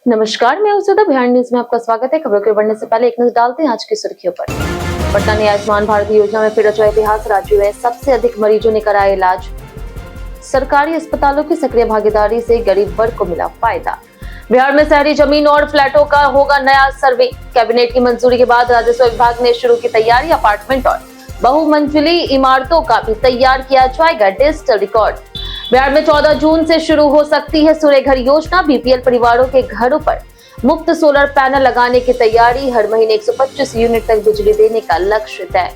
नमस्कार, मैं उषा बिहार न्यूज में आपका स्वागत है। खबरों के बढ़ने से पहले एक नजर डालते हैं आज की सुर्खियों पर। पटना ने आयुष्मान भारत योजना में फिर रचा इतिहास, राज्य में सबसे अधिक मरीजों ने कराया इलाज। सरकारी अस्पतालों की सक्रिय भागीदारी से गरीब वर्ग को मिला फायदा। बिहार में शहरी जमीन और फ्लैटों का होगा नया सर्वे। कैबिनेट की मंजूरी के बाद राजस्व विभाग ने शुरू की तैयारी। अपार्टमेंट और बहुमंजिली इमारतों का भी तैयार किया जाएगा डिजिटल रिकॉर्ड। बिहार में 14 जून से शुरू हो सकती है सूर्य घर योजना। बीपीएल परिवारों के घरों पर मुफ्त सोलर पैनल लगाने की तैयारी। हर महीने 125 यूनिट तक बिजली देने का लक्ष्य तय।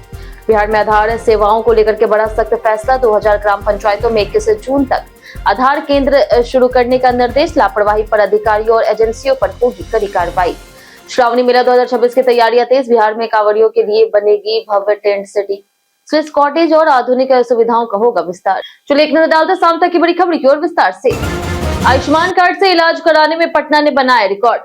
बिहार में आधार सेवाओं को लेकर के बड़ा सख्त फैसला। 2000 ग्राम पंचायतों में 21 जून तक आधार केंद्र शुरू करने का निर्देश। लापरवाही पर अधिकारियों और एजेंसियों पर होगी कड़ी कार्रवाई। श्रावणी मेला 2026 की तैयारियां तेज। बिहार में कांवड़ियों के लिए बनेगी भव्य टेंट सिटी, स्विस कॉटेज और आधुनिक सुविधाओं का होगा विस्तार। चलिए एक नजर डालते शाम तक की बड़ी खबर की ओर विस्तार से। आयुष्मान कार्ड से इलाज कराने में पटना ने बनाया रिकॉर्ड।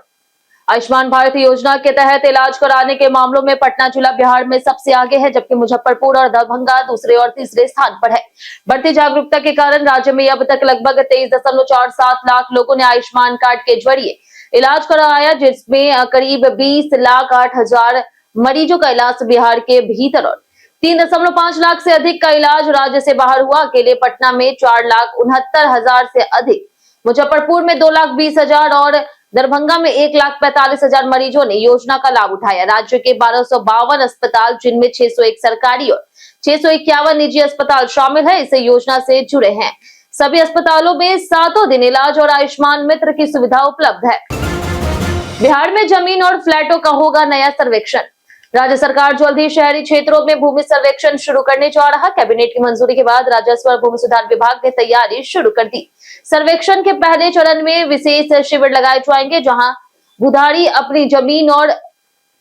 आयुष्मान भारत योजना के तहत इलाज कराने के मामलों में पटना जिला बिहार में सबसे आगे है, जबकि मुजफ्फरपुर और दरभंगा दूसरे और तीसरे स्थान पर है। बढ़ती जागरूकता के कारण राज्य में अब तक लगभग 23.47 लाख लोगों ने आयुष्मान कार्ड के जरिए इलाज कराया, जिसमें करीब 20,08,000 मरीजों का इलाज बिहार के भीतर और 3.5 लाख से अधिक का इलाज राज्य से बाहर हुआ। अकेले पटना में 4,69,000 से अधिक, मुजफ्फरपुर में 2,20,000 और दरभंगा में 1,45,000 मरीजों ने योजना का लाभ उठाया। राज्य के 1252 अस्पताल, जिनमें 601 सरकारी और 651 निजी अस्पताल शामिल है, इस योजना से जुड़े हैं। सभी अस्पतालों में 7 दिन इलाज और आयुष्मान मित्र की सुविधा उपलब्ध है। बिहार में जमीन और फ्लैटों का होगा नया सर्वेक्षण। राज्य सरकार जल्द ही शहरी क्षेत्रों में भूमि सर्वेक्षण शुरू करने जा रहा। कैबिनेट की मंजूरी के बाद राजस्व और भूमि सुधार विभाग ने तैयारी शुरू कर दी। सर्वेक्षण के पहले चरण में विशेष शिविर लगाए जाएंगे, जहां भूधारी अपनी जमीन और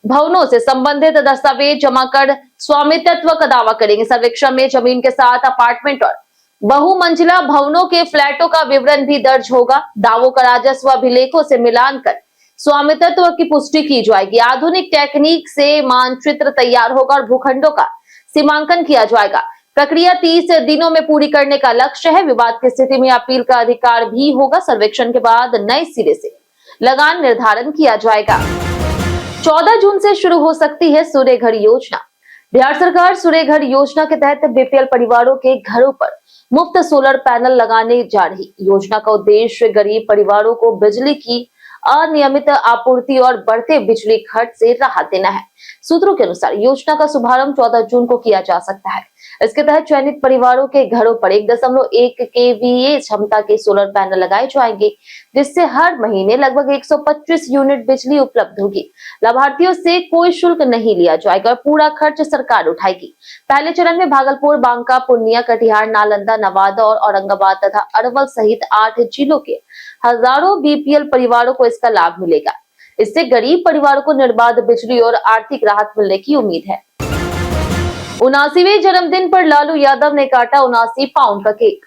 भवनों से संबंधित दस्तावेज जमा कर स्वामित्व का दावा करेंगे। सर्वेक्षण में जमीन के साथ अपार्टमेंट और बहुमंजिला भवनों के फ्लैटों का विवरण भी दर्ज होगा। दावों का राजस्व अभिलेखों से मिलान कर स्वामित्व की पुष्टि की जाएगी। आधुनिक टेक्निक से मानचित्र तैयार होगा और भूखंडों का सीमांकन किया जाएगा। प्रक्रिया 30 दिनों में पूरी करने का लक्ष्य है। विवाद की स्थिति में अपील का अधिकार भी होगा। सर्वेक्षण के बाद नए सिरे से लगान निर्धारण किया जाएगा। 14 जून से शुरू हो सकती है सूर्य घर योजना। बिहार सरकार सूर्य घर योजना के तहत बीपीएल परिवारों के घरों पर मुफ्त सोलर पैनल लगाने जा रही। योजना का उद्देश्य गरीब परिवारों को बिजली की अनियमित आपूर्ति और बढ़ते बिजली खर्च से राहत देना है। सूत्रों के अनुसार योजना का शुभारंभ 14 जून को किया जा सकता है। इसके तहत चयनित परिवारों के घरों पर 1.1 केवीए क्षमता के सोलर पैनल लगाए जाएंगे, जिससे हर महीने लगभग 125 यूनिट बिजली उपलब्ध होगी। लाभार्थियों से कोई शुल्क नहीं लिया जाएगा और पूरा खर्च सरकार उठाएगी। पहले चरण में भागलपुर, बांका, पूर्णिया, कटिहार, नालंदा, नवादा और औरंगाबाद तथा अरवल सहित 8 जिलों के हजारों बीपीएल परिवारों को इसका लाभ मिलेगा। इससे गरीब परिवारों को निर्बाध बिजली और आर्थिक राहत मिलने की उम्मीद है। 79वें जन्मदिन पर लालू यादव ने काटा 79 पाउंड का केक।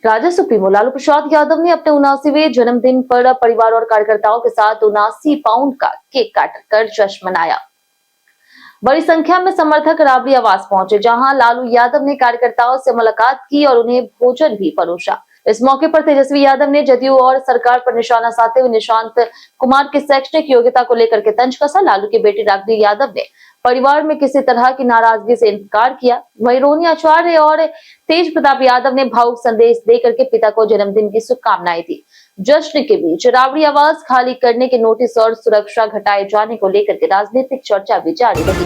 राजद सुप्रीमो लालू प्रसाद यादव ने अपने 79वें जन्मदिन पर परिवार और कार्यकर्ताओं के साथ 79 पाउंड का केक काटकर जश्न मनाया। बड़ी संख्या में समर्थक राबड़ी आवास पहुंचे, जहां लालू यादव ने कार्यकर्ताओं से मुलाकात की और उन्हें भोजन भी परोसा। इस मौके पर तेजस्वी यादव ने जदयू और सरकार पर निशाना साधते हुए निशांत कुमार की शैक्षणिक योग्यता को लेकर के तंज कसा। लालू की बेटी राबड़ी यादव ने परिवार में किसी तरह की नाराजगी से इनकार किया। वहीं रोहिणी आचार्य और तेज प्रताप यादव ने भावुक संदेश देकर के पिता को जन्मदिन की शुभकामनाएं दी। जश्न के बीच राबड़ी आवास खाली करने के नोटिस और सुरक्षा घटाए जाने को लेकर के राजनीतिक चर्चा भी जारी रही।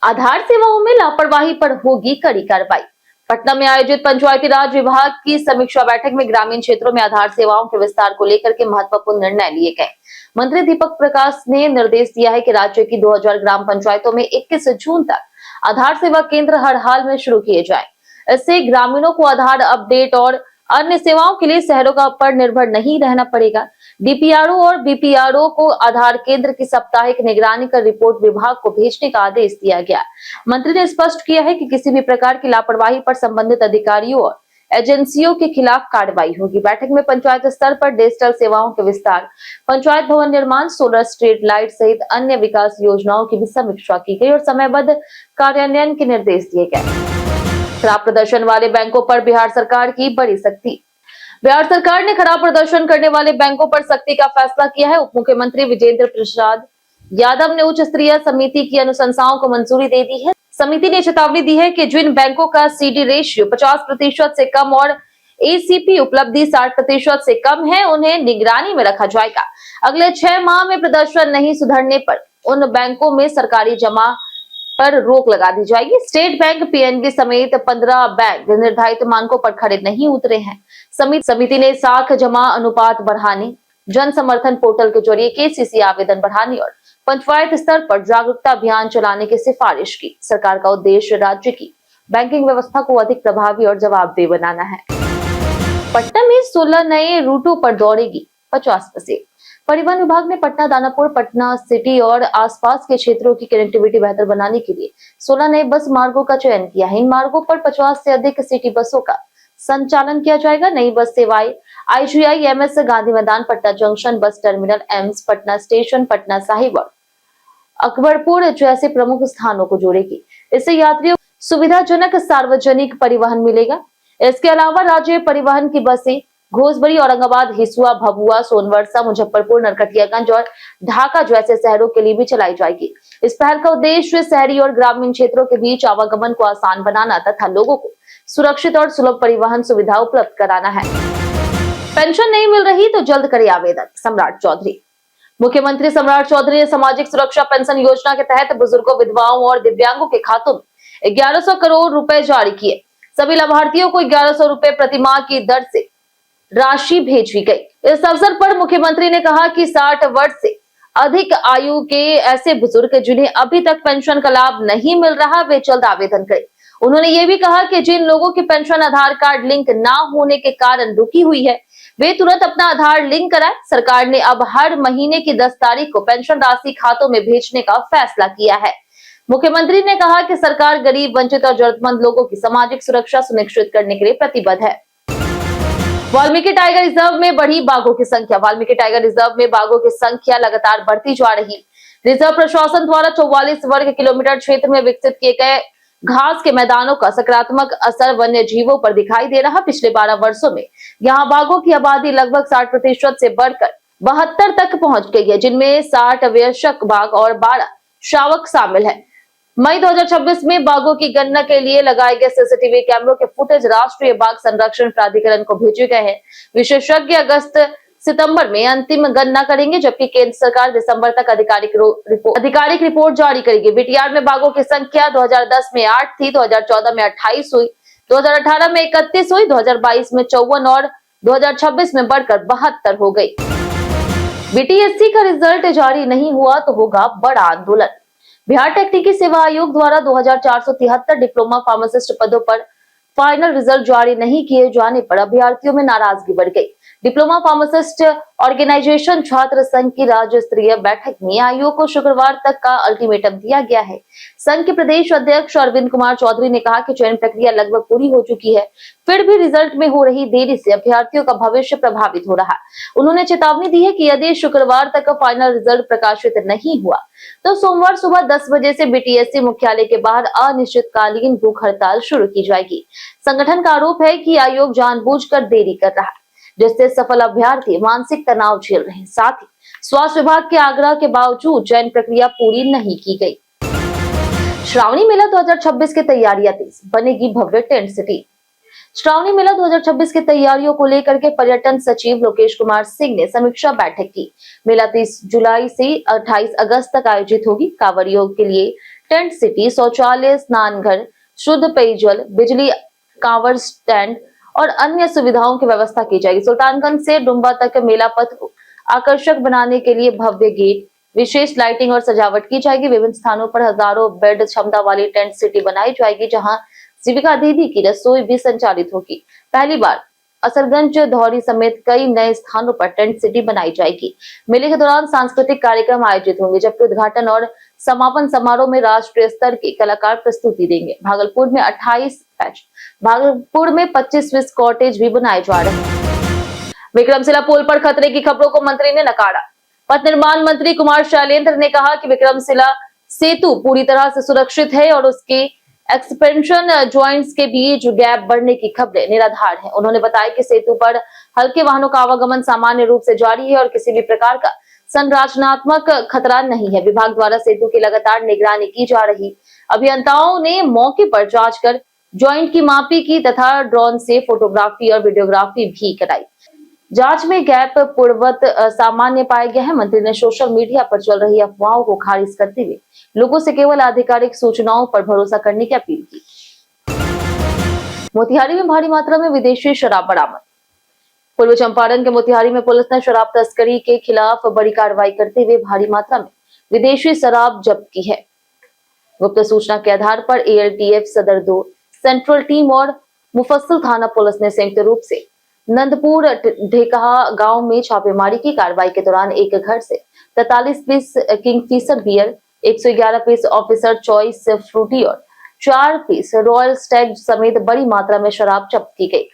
आधार सेवाओं में लापरवाही पर होगी कड़ी कार्रवाई। पटना में आयोजित पंचायती राज विभाग की समीक्षा बैठक में ग्रामीण क्षेत्रों में आधार सेवाओं के विस्तार को लेकर के महत्वपूर्ण निर्णय लिए गए। मंत्री दीपक प्रकाश ने निर्देश दिया है कि राज्य की 2000 ग्राम पंचायतों में 21 जून तक आधार सेवा केंद्र हर हाल में शुरू किए जाएं। इससे ग्रामीणों को आधार अपडेट और अन्य सेवाओं के लिए शहरों का पर निर्भर नहीं रहना पड़ेगा। डीपीआरओ और बीपीआरओ को आधार केंद्र की साप्ताहिक निगरानी कर रिपोर्ट विभाग को भेजने का आदेश दिया गया। मंत्री ने स्पष्ट किया है कि किसी भी प्रकार की लापरवाही पर संबंधित अधिकारियों और एजेंसियों के खिलाफ कार्रवाई होगी। बैठक में पंचायत स्तर पर डिजिटल सेवाओं के विस्तार, पंचायत भवन निर्माण, सोलर स्ट्रीट लाइट सहित अन्य विकास योजनाओं की भी समीक्षा की गई और समयबद्ध कार्यान्वयन के निर्देश दिए गए। खराब प्रदर्शन वाले बैंकों पर बिहार सरकार की बड़ी सख्ती। बिहार सरकार ने खराब प्रदर्शन करने वाले बैंकों पर सख्ती का फैसला किया है। उप मुख्यमंत्री विजेंद्र प्रसाद यादव ने उच्च स्तरीय समिति की अनुशंसाओं को मंजूरी दे दी है। समिति ने चेतावनी दी है कि जिन बैंकों का CD रेशियो 50% से कम और ACP उपलब्धि 60% से कम है, उन्हें निगरानी में रखा जाएगा। अगले 6 माह में प्रदर्शन नहीं सुधरने पर उन बैंकों में सरकारी जमा पर रोक लगा दी जाएगी। स्टेट बैंक, PNB समेत 15 बैंक निर्धारित मानकों पर खड़े नहीं उतरे हैं। समिति ने साख जमा अनुपात बढ़ाने, जन समर्थन पोर्टल के जरिए KCC आवेदन बढ़ाने और पंचायत स्तर पर जागरूकता अभियान चलाने की सिफारिश की। सरकार का उद्देश्य राज्य की बैंकिंग व्यवस्था को अधिक प्रभावी और जवाबदेह बनाना है। पटना में 16 नए रूटों पर दौड़ेगी 50 बसें। परिवहन विभाग ने पटना, दानापुर, पटना सिटी और आसपास के क्षेत्रों की कनेक्टिविटी बेहतर बनाने के लिए 16 नए बस मार्गों का चयन किया है। इन मार्गों पर 50 से अधिक सिटी बसों का संचालन किया जाएगा। नई बस सेवाएं IGI-MS गांधी मैदान, Patna junction bus terminal, AIIMS, Patna station, Patna Sahib और अकबरपुर जैसे प्रमुख स्थानों को जोड़ेगी। इससे यात्रियों को सुविधाजनक सार्वजनिक परिवहन मिलेगा। इसके अलावा राज्य परिवहन की बसें घोसबरी, औरंगाबाद, हिसुआ, भभुआ, सोनवर्षा, मुजफ्फरपुर, नरकटियागंज और ढाका जैसे शहरों के लिए भी चलाई जाएगी। इस पहल का उद्देश्य शहरी और ग्रामीण क्षेत्रों के बीच आवागमन को आसान बनाना तथा लोगों को सुरक्षित और सुलभ परिवहन सुविधा उपलब्ध कराना है। पेंशन नहीं मिल रही तो जल्द करे आवेदन, सम्राट चौधरी। मुख्यमंत्री सम्राट चौधरी ने सामाजिक सुरक्षा पेंशन योजना के तहत बुजुर्गों, विधवाओं और दिव्यांगों के खातों में 1100 करोड़ रुपए जारी किए। सभी लाभार्थियों को 1100 रुपए प्रतिमाह की दर से राशि भेजी गई। इस अवसर पर मुख्यमंत्री ने कहा कि 60 वर्ष से अधिक आयु के ऐसे बुजुर्ग जिन्हें अभी तक पेंशन का लाभ नहीं मिल रहा, वे जल्द आवेदन करें। उन्होंने ये भी कहा कि जिन लोगों की पेंशन आधार कार्ड लिंक ना होने के कारण रुकी हुई है, वे तुरंत अपना आधार लिंक कराएं। सरकार ने अब हर महीने की 10 तारीख को पेंशन राशि खातों में भेजने का फैसला किया है। मुख्यमंत्री ने कहा कि सरकार गरीब, वंचित और जरूरतमंद लोगों की सामाजिक सुरक्षा सुनिश्चित करने के लिए प्रतिबद्ध है। वाल्मीकि टाइगर रिजर्व में बढ़ी बाघों की संख्या। वाल्मीकि टाइगर रिजर्व में बाघों की संख्या लगातार बढ़ती जा रही। रिजर्व प्रशासन द्वारा 44 वर्ग किलोमीटर क्षेत्र में विकसित किए गए घास के मैदानों का सकारात्मक असर वन्य जीवों पर दिखाई दे रहा। पिछले 12 वर्षों में यहाँ बाघों की आबादी लगभग 60% से बढ़कर 72 तक पहुंच गई है, जिनमें 60 वयस्क बाघ और 12 शावक शामिल है। मई 2026 में बाघों की गणना के लिए लगाए गए CCTV कैमरों के फुटेज राष्ट्रीय बाघ संरक्षण प्राधिकरण को भेजे गए हैं। विशेषज्ञ अगस्त सितंबर में अंतिम गणना करेंगे, जबकि केंद्र सरकार दिसंबर तक आधिकारिक रिपोर्ट जारी करेगी। बीटीआर में बाघों की संख्या 2010 में 8 थी, 2014 में 28 हुई, 2018 में 31 हुई, 2022 में 54 और 2026 में बढ़कर 72 हो गई। BTSC का रिजल्ट जारी नहीं हुआ तो होगा बड़ा आंदोलन। बिहार तकनीकी सेवा आयोग द्वारा 2473 डिप्लोमा फार्मासिस्ट पदों पर फाइनल रिजल्ट जारी नहीं किए जाने पर अभ्यर्थियों में नाराजगी बढ़ गई। डिप्लोमा फार्मासिस्ट ऑर्गेनाइजेशन छात्र संघ की राज्य स्तरीय बैठक में आयोग को शुक्रवार तक का अल्टीमेटम दिया गया है। संघ के प्रदेश अध्यक्ष अरविंद कुमार चौधरी ने कहा कि चयन प्रक्रिया लगभग पूरी हो चुकी है, फिर भी रिजल्ट में हो रही देरी से अभ्यर्थियों का भविष्य प्रभावित हो रहा। उन्होंने चेतावनी दी है कि यदि शुक्रवार तक फाइनल रिजल्ट प्रकाशित नहीं हुआ तो सोमवार सुबह 10 बजे से BTSC मुख्यालय के बाहर अनिश्चितकालीन भूख हड़ताल शुरू की जाएगी। संगठन का आरोप है कि आयोग जानबूझकर देरी कर रहा है, जिससे सफल अभ्यर्थी मानसिक तनाव झेल रहे हैं। साथ ही स्वास्थ्य विभाग के आग्रह के बावजूद चयन प्रक्रिया पूरी नहीं की गई। श्रावणी मेला 2026 की तैयारियां तेज, बनेगी भव्य टेंट सिटी। श्रावणी मेला 2026 की तैयारियों को लेकर के पर्यटन सचिव लोकेश कुमार सिंह ने समीक्षा बैठक की। मेला 30 जुलाई से 28 अगस्त तक आयोजित होगी। कांवड़ियों के लिए टेंट सिटी, शौचालय, स्नानघर, शुद्ध पेयजल, बिजली, कांवड़ स्टैंड और अन्य सुविधाओं की व्यवस्था की जाएगी। सुल्तानगंज से डुम्बा तक मेला पथ को आकर्षक बनाने के लिए भव्य गेट, विशेष लाइटिंग और सजावट की जाएगी। विभिन्न स्थानों पर हजारों बेड क्षमता वाली टेंट सिटी बनाई जाएगी, जहां जीविका दीदी की रसोई भी संचालित होगी। पहली बार असरगंज, धौरी समेत कई नए स्थानों पर टेंट सिटी बनाई जाएगी। मेले के दौरान सांस्कृतिक कार्यक्रम आयोजित होंगे, जबकि उद्घाटन और समापन समारोह में राष्ट्रीय स्तर के कलाकार प्रस्तुति देंगे। भागलपुर में 28 पैच, भागलपुर में 25 स्विस कॉटेज भी बनाए जा रहे हैं। विक्रमशिला पुल पर खतरे की खबरों को मंत्री ने नकारा। पथ निर्माण मंत्री कुमार शैलेंद्र ने कहा कि विक्रमशिला सेतु पूरी तरह से सुरक्षित है और उसके एक्सपेंशन जॉइंट्स के बीच गैप बढ़ने की खबरें निराधार हैं। उन्होंने बताया कि सेतु पर हल्के वाहनों का आवागमन सामान्य रूप से जारी है और किसी भी प्रकार का संरचनात्मक खतरा नहीं है। विभाग द्वारा सेतु की लगातार निगरानी की जा रही। अभियंताओं ने मौके पर जांच कर जॉइंट की मापी की तथा ड्रोन से फोटोग्राफी और वीडियोग्राफी भी कराई। जांच में गैप पूर्ववत सामान्य पाया गया है। मंत्री ने सोशल मीडिया पर चल रही अफवाहों को खारिज करते हुए लोगों से केवल आधिकारिक सूचनाओं पर भरोसा करने की अपील की। मोतिहारी में भारी मात्रा में विदेशी शराब बरामद। पूर्व चंपारण के मोतिहारी में पुलिस ने शराब तस्करी के खिलाफ बड़ी कार्रवाई करते हुए भारी मात्रा में विदेशी शराब जब्त की है। गुप्त सूचना के आधार पर एएलटीएफ सदर 2 सेंट्रल टीम और मुफस्सिल थाना पुलिस ने संयुक्त रूप से नंदपुर ढेकहा गांव में छापेमारी की। कार्रवाई के दौरान एक घर से 43 piece Kingfisher beer, 111 piece officer choice Frooti और 4 पीस रॉयल स्टैग समेत बड़ी मात्रा में शराब जब्त की गई।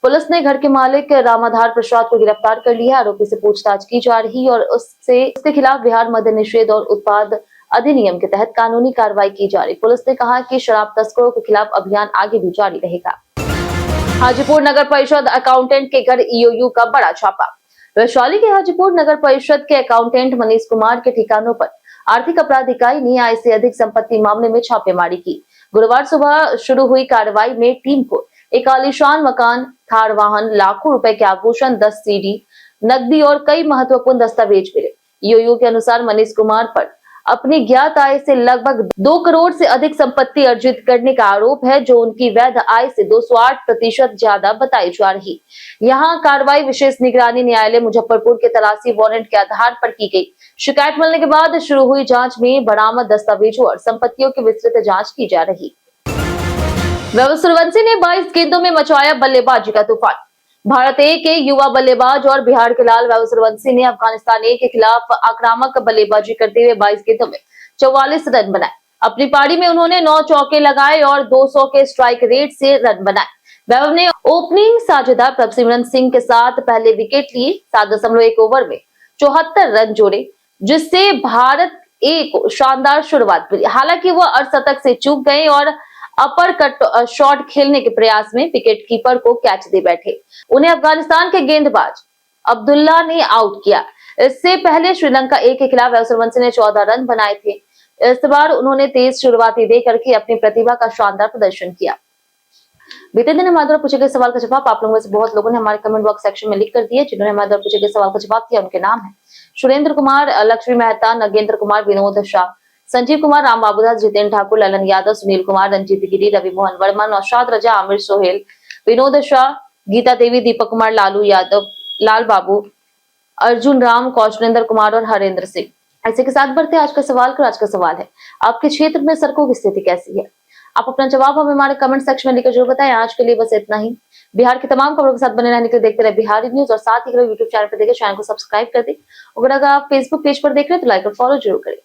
पुलिस ने घर के मालिक रामाधार प्रसाद को गिरफ्तार कर लिया। आरोपी से पूछताछ की जा रही और उसके खिलाफ बिहार मद्य निषेध और उत्पाद अधिनियम के तहत कानूनी कार्रवाई की जा रही। पुलिस ने कहा कि शराब तस्करों के खिलाफ अभियान आगे भी जारी रहेगा। हाजीपुर नगर परिषद अकाउंटेंट के घर ईओयू का बड़ा छापा। वैशाली के हाजीपुर नगर परिषद के अकाउंटेंट मनीष कुमार के ठिकानों पर आर्थिक अपराध इकाई ने आय से अधिक संपत्ति मामले में छापेमारी की। गुरुवार सुबह शुरू हुई कार्रवाई में टीम को एक आलीशान मकान, थार वाहन, लाखों रुपए के आभूषण, 10 सीडी, नकदी और कई महत्वपूर्ण दस्तावेज मिले। ईओयू के अनुसार मनीष कुमार पर अपनी ज्ञात आय से लगभग 2 करोड़ से अधिक संपत्ति अर्जित करने का आरोप है, जो उनकी वैध आय से 208% ज्यादा बताई जा रही। यहाँ कार्रवाई विशेष निगरानी न्यायालय मुजफ्फरपुर के तलाशी वारंट के आधार पर की गई। शिकायत मिलने के बाद शुरू हुई जांच में बरामद दस्तावेजों और संपत्तियों की विस्तृत जांच की जा रही। वैभव सूर्यवंशी ने 22 गेंदों में मचाया बल्लेबाजी का तूफान। भारत ए के युवा बल्लेबाज और बिहार के लाल वैभव सूर्यवंशी ने अफगानिस्तान ए के खिलाफ आक्रामक बल्लेबाजी करते हुए 22 गेंदों में 44 रन बनाए। अपनी पारी में उन्होंने 9 चौके लगाए और 200 के स्ट्राइक रेट से रन बनाए। वैभव ने ओपनिंग साझेदार प्रभसिमरन सिंह के साथ पहले विकेट लिए। 7.1 ओवर में 74 रन जोड़े, जिससे भारत ए को शानदार शुरुआत मिली। हालांकि वह अर्धशतक से चूक गए और अपर कट शॉट खेलने के प्रयास में विकेट कीपर को कैच दे बैठे। उन्हें अफगानिस्तान के गेंदबाज अब्दुल्ला ने आउट किया। इससे पहले श्रीलंका ए के खिलाफ वैभव सूर्यवंशी ने 14 रन बनाए थे। इस बार उन्होंने तेज शुरुआती दे करके अपनी प्रतिभा का शानदार प्रदर्शन किया। बीते दिन हमारे द्वारा पूछे गए सवाल का जवाब आप लोगों में से बहुत लोगों ने हमारे कमेंट बॉक्स सेक्शन में लिख कर दिए। जिन्होंने हमारे द्वारा पूछे गए सवाल का जवाब दिया उनके नाम है सुरेंद्र कुमार, लक्ष्मी मेहता, नगेंद्र कुमार, विनोद शाह, संजीव कुमार, राम बाबूदास, जितेंद्र ठाकुर, ललन यादव, सुनील कुमार, रंजीत गिरी, रवि मोहन वर्मा, नौशाद रजा, आमिर सोहेल, विनोद शाह, गीता देवी, दीपक कुमार, लालू यादव, लाल बाबू, अर्जुन राम, कौशलेंद्र कुमार और हरेंद्र सिंह। ऐसे के साथ बढ़ते आज का सवाल कर। आज का सवाल है, आपके क्षेत्र में सड़कों की स्थिति कैसी है? आप अपना जवाब हमें हमारे कमेंट सेक्शन में लिखकर जरूर बताएं। आज के लिए बस इतना ही। बिहार की तमाम खबरों के साथ बने रहने के लिए देखते रहे बिहारी न्यूज और साथ ही यूट्यूब चैनल पर देखें, चैनल को सब्सक्राइब कर दें। अगर आप फेसबुक पेज पर देख रहे हैं तो लाइक और फॉलो जरूर करें।